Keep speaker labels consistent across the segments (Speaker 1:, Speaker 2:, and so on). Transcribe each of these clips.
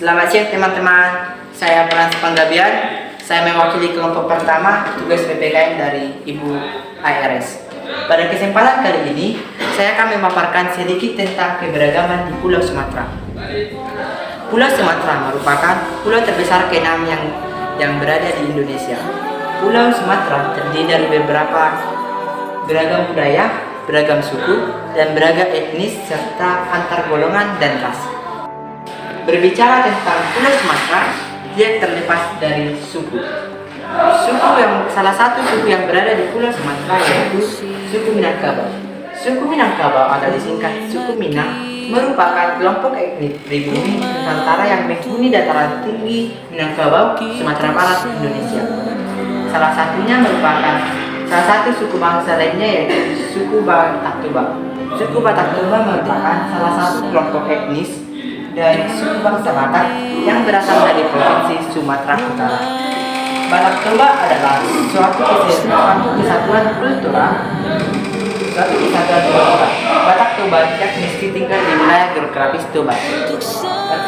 Speaker 1: Selamat siang teman-teman, saya Frans Panggabian. Saya mewakili kelompok pertama tugas PPKN dari Ibu ARS. Pada kesempatan kali ini, saya akan memaparkan sedikit tentang keberagaman di Pulau Sumatera. Pulau Sumatera merupakan pulau terbesar ke-6 yang berada di Indonesia. Pulau Sumatera terdiri dari beberapa beragam budaya, beragam suku, dan beragam etnis serta antar golongan dan ras. Berbicara tentang Pulau Sumatera, dia terlepas dari suku. Salah satu suku yang berada di Pulau Sumatera yaitu suku Minangkabau. Suku Minangkabau atau disingkat suku Minang merupakan kelompok etnis pribumi Nusantara yang menghuni dataran tinggi Minangkabau, Sumatera Barat, Indonesia. Salah satu suku bangsa lainnya yaitu suku Batak Toba. Suku Batak Toba merupakan salah satu kelompok etnis dari suku bangsa Batak yang berasal dari provinsi Sumatera Utara. Batak Toba adalah suatu kesatuan kultural. Batak Toba mesti tinggal di wilayah geografis Toba.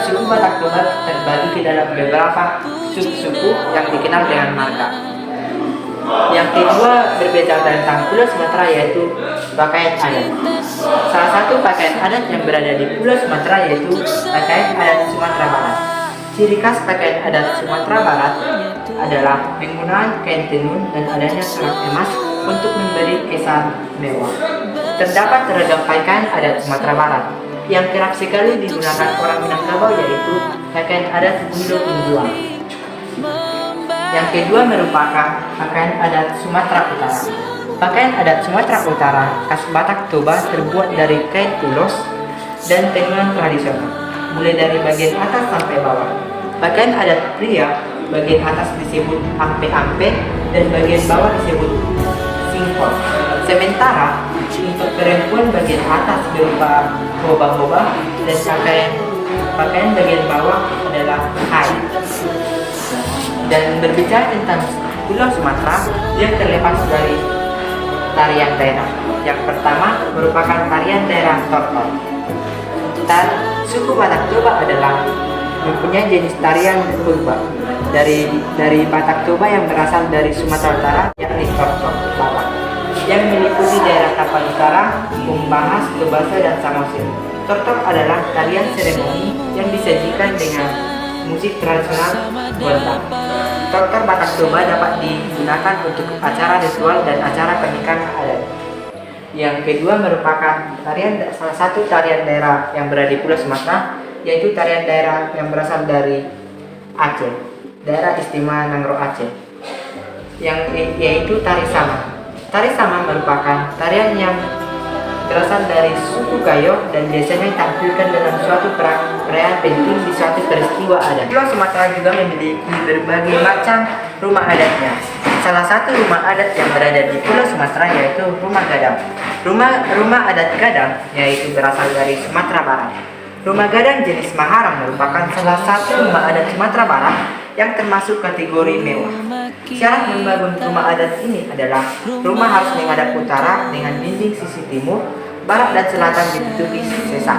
Speaker 1: Suku Batak Toba terbagi ke dalam beberapa suku yang dikenal dengan marga. Yang kedua berbeda tentang Pulau Sumatera yaitu pakaian adat. Salah satu pakaian adat yang berada di Pulau Sumatera yaitu pakaian adat Sumatera Barat. Ciri khas pakaian adat Sumatera Barat adalah penggunaan kain tenun dan adanya serat emas untuk memberi kesan mewah. Terdapat beragam pakaian adat Sumatera Barat yang kerap sekali digunakan orang Minangkabau yaitu pakaian adat Bundo-Bunduan. Yang kedua merupakan pakaian adat Sumatera Utara. Pakaian adat Sumatera Utara khas Batak Toba terbuat dari kain ulos dan tenun tradisional, mulai dari bagian atas sampai bawah. Pakaian adat pria bagian atas disebut ampe-ampe dan bagian bawah disebut singkong. Sementara untuk perempuan bagian atas berupa hoba-hoba dan pakaian bagian bawah adalah hai. Dan berbicara tentang Pulau Sumatera, dia terlepas dari tarian daerah. Yang pertama merupakan tarian daerah tortor. Suku Batak Toba adalah mempunyai jenis tarian purba dari Batak Toba yang berasal dari Sumatera Utara, yakni tortor Batak, yang meliputi daerah Tapal Utara, Umbahas, Tobasa, dan Samosir. Tortor adalah tarian seremoni yang disajikan dengan musik tradisional Gondang. Tortor Batak Toba dapat digunakan untuk acara ritual dan acara pernikahan adat. Yang kedua merupakan salah satu tarian daerah yang berada di Pulau Sumatera, yaitu tarian daerah yang berasal dari Aceh, daerah istimewa Nangro Aceh, yaitu tari sama. Tari sama merupakan tarian yang berasal dari suku Gayo dan biasanya ditampilkan dalam suatu perayaan penting di suatu peristiwa adat. Pulau Sumatera juga memiliki berbagai macam rumah adatnya. Salah satu rumah adat yang berada di Pulau Sumatera yaitu rumah gadang. Rumah adat gadang yaitu berasal dari Sumatera Barat. Rumah gadang jenis Maharam merupakan salah satu rumah adat Sumatera Barat yang termasuk kategori mewah. Syarat membangun rumah adat ini adalah rumah harus menghadap utara dengan dinding sisi timur, barat dan selatan ditutupi sesak.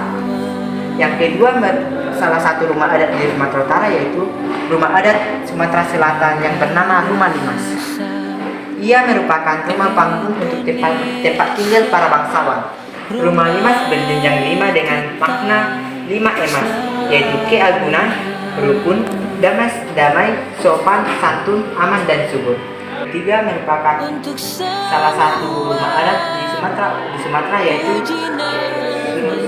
Speaker 1: Yang kedua, salah satu rumah adat di Sumatera Utara yaitu rumah adat Sumatera Selatan yang bernama Rumah Limas. Ia merupakan rumah panggung untuk tempat tinggal para bangsawan. Rumah Limas berjenjang 5 dengan makna 5 emas, yaitu keagungan, rukun, damai, sopan, santun, aman, dan subur. Ketiga merupakan salah satu rumah adat di Sumatera yaitu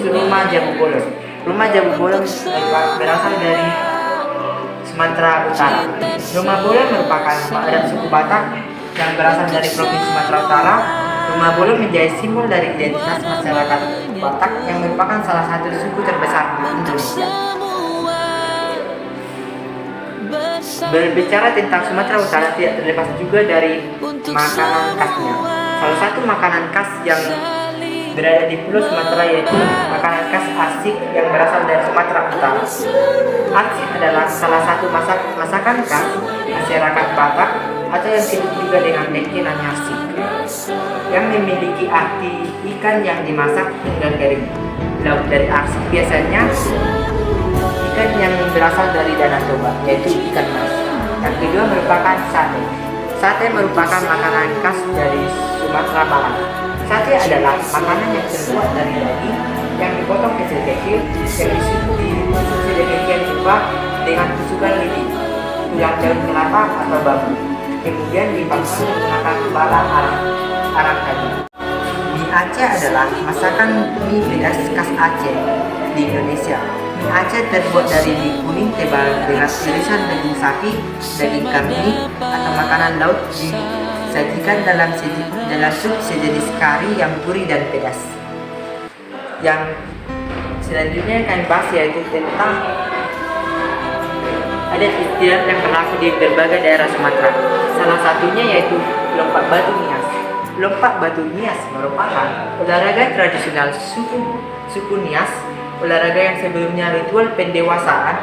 Speaker 1: Rumah Jabu Bolon. Rumah Jabu Bolon berasal dari Sumatera Utara. Rumah Bolon merupakan rumah adat suku Batak yang berasal dari provinsi Sumatera Utara. Rumah Bolon menjadi simbol dari identitas masyarakat Batak yang merupakan salah satu suku terbesar di Indonesia. Berbicara tentang Sumatera Utara tidak terlepas juga dari makanan khasnya. Salah satu makanan khas yang berada di Pulau Sumatera yaitu makanan khas arsik yang berasal dari Sumatera Utara. Arsik adalah salah satu masakan khas masyarakat Batak atau yang disebut juga dengan nekinan arsik, yang memiliki arti ikan yang dimasak hingga kering. Lauk dari arsik biasanya ikan yang berasal dari Danau Toba, yaitu ikan mas. Yang kedua merupakan sate. Sate merupakan makanan khas dari Sumatera Barat. Sate adalah makanan yang terbuat dari daging yang dipotong kecil-kecil dan disusun sedemikian rupa dengan tusukan lidi, tulang daun kelapa atau bambu. Kemudian dipanggang menggunakan bala arang kayu. Mie Aceh adalah masakan mie pedas khas Aceh di Indonesia. Mie Aceh terbuat dari mie kuning tebal dengan irisan daging sapi, daging kambing, atau makanan laut disajikan dalam sup sejenis kari yang gurih dan pedas. Yang selanjutnya kami bahas yaitu tentang adat istiadat yang berlaku di berbagai daerah Sumatera. Salah satunya yaitu lompat batu nias. Lompat batu nias merupakan olahraga tradisional suku Nias. Olahraga yang sebelumnya ritual pendewasaan.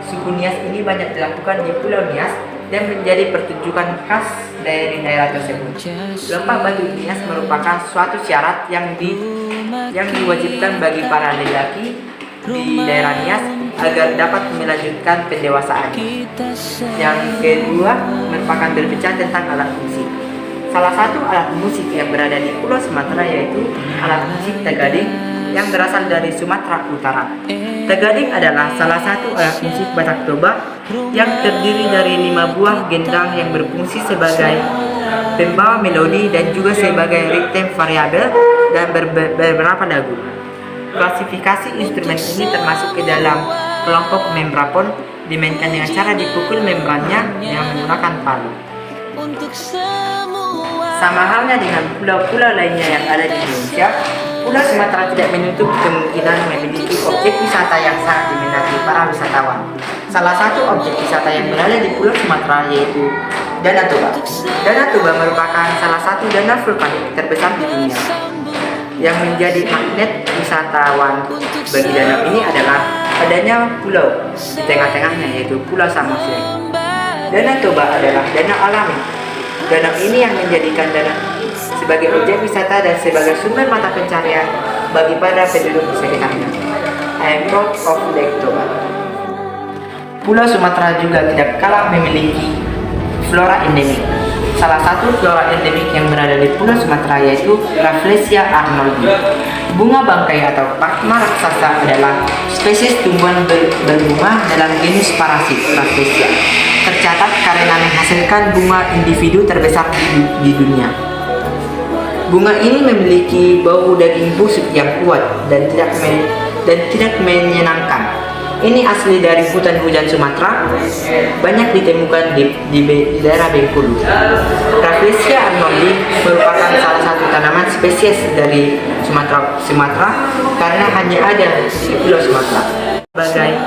Speaker 1: Suku Nias ini banyak dilakukan di Pulau Nias dan menjadi pertunjukan khas dari daerah tersebut. Lompat batu nias merupakan suatu syarat yang diwajibkan bagi para lelaki di daerah Nias agar dapat melanjutkan pendewasaan. Yang kedua merupakan berbicara tentang alat musik. Salah satu alat musik yang berada di Pulau Sumatera yaitu alat musik Tagading yang berasal dari Sumatera Utara. Tagading adalah salah satu alat musik Batak Toba yang terdiri dari 5 buah gendang yang berfungsi sebagai pembawa melodi dan juga sebagai ritme variabel dan beberapa lagu. Klasifikasi instrumen ini termasuk ke dalam kelompok membrapon, dimainkan dengan cara dipukul membrannya yang menggunakan palu. Sama halnya dengan pulau-pulau lainnya yang ada di Indonesia, Pulau Sumatera tidak menutup kemungkinan memiliki objek wisata yang sangat diminati para wisatawan. Salah satu objek wisata yang berada di Pulau Sumatera yaitu Danau Toba. Danau Toba merupakan salah satu danau vulkanik terbesar di dunia. Yang menjadi magnet wisatawan bagi danau ini adalah adanya pulau di tengah-tengahnya yaitu Pulau Samosir. Danau Toba adalah danau alami. Danau ini yang menjadikan danau sebagai objek wisata dan sebagai sumber mata pencaharian bagi para penduduk di sekitarnya. I am proud of Lake Toba. Pulau Sumatera juga tidak kalah memiliki flora endemik. Salah satu flora endemik yang berada di Pulau Sumatera yaitu Rafflesia arnoldi. Bunga bangkai atau pakma raksasa adalah spesies tumbuhan berbunga dalam genus parasit Rafflesia. Tercatat karena menghasilkan bunga individu terbesar di dunia. Bunga ini memiliki bau daging busuk yang kuat dan tidak menyenangkan. Ini asli dari hutan hujan Sumatera, banyak ditemukan di daerah Bengkulu. Rafflesia arnoldi merupakan salah satu tanaman spesies dari Sumatera karena hanya ada di Pulau Sumatera. Sebagai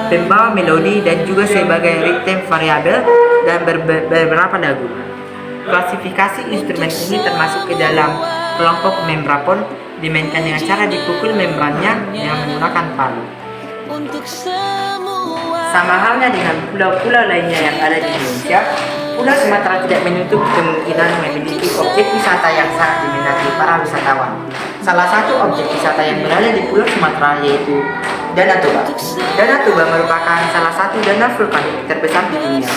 Speaker 1: pembawa melodi dan juga sebagai ritme variabel dan beberapa lagu. Klasifikasi instrumen ini termasuk ke dalam kelompok membrapon, dimainkan dengan cara dipukul membrannya yang menggunakan palu. Sama halnya dengan pulau-pulau lainnya yang ada di Indonesia, Pulau Sumatera tidak menutup kemungkinan memiliki objek wisata yang sangat diminati para wisatawan. Salah satu objek wisata yang berada di Pulau Sumatera yaitu Danau Toba. Danau Toba merupakan salah satu danau vulkanik terbesar di dunia.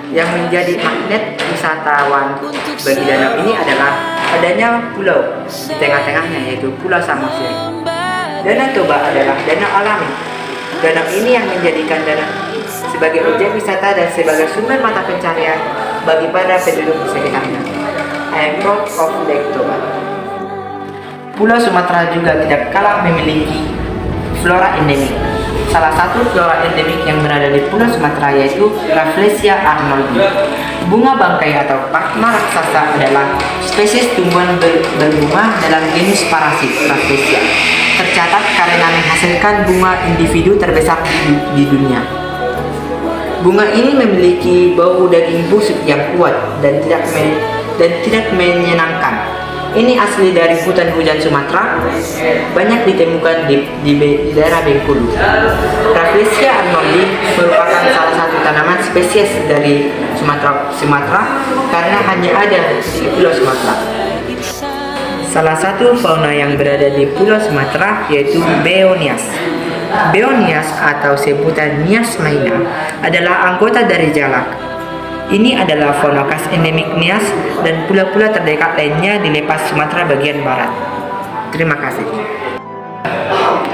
Speaker 1: Yang menjadi magnet wisatawan bagi danau ini adalah adanya pulau di tengah-tengahnya yaitu Pulau Samosir. Danau Toba adalah danau alami. Danau ini yang menjadikan danau sebagai objek wisata dan sebagai sumber mata pencaharian bagi para penduduk di sekitarnya. I am proud of Lake Toba. Pulau Sumatera juga tidak kalah memiliki flora endemik. Salah satu flora endemik yang berada di Pulau Sumatera yaitu Rafflesia arnoldi. Bunga bangkai atau pakma raksasa adalah spesies tumbuhan berbunga dalam genus parasit Rafflesia. Tercatat karena menghasilkan bunga individu terbesar di dunia. Bunga ini memiliki bau daging busuk yang kuat dan tidak menyenangkan. Ini asli dari hutan hujan Sumatera, banyak ditemukan di daerah Bengkulu. Rafflesia arnoldi merupakan salah satu tanaman spesies dari Sumatera karena hanya ada di Pulau Sumatera. Salah satu fauna yang berada di Pulau Sumatera yaitu beonias. Beonias atau sebutan Nias maina adalah anggota dari jalak. Ini adalah Phonokas endemik Nias dan pula-pula terdekat lainnya di Lepas Sumatera bagian barat. Terima kasih.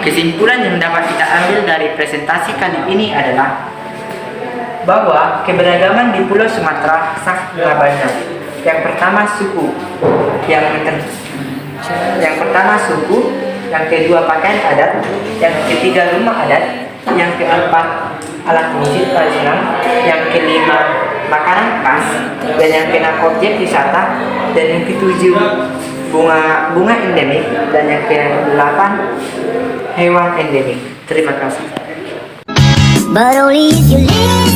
Speaker 1: Kesimpulan yang dapat kita ambil dari presentasi kali ini adalah bahwa keberagaman di Pulau Sumatera sangatlah banyak. Yang pertama suku, yang kedua pakaian adat, yang ketiga rumah adat, yang keempat alat musik tradisional, yang kelima makanan khas, dan yang keenam objek wisata, dan yang ketujuh bunga endemik, dan yang kedelapan hewan endemik. Terima kasih.
Speaker 2: But only if you live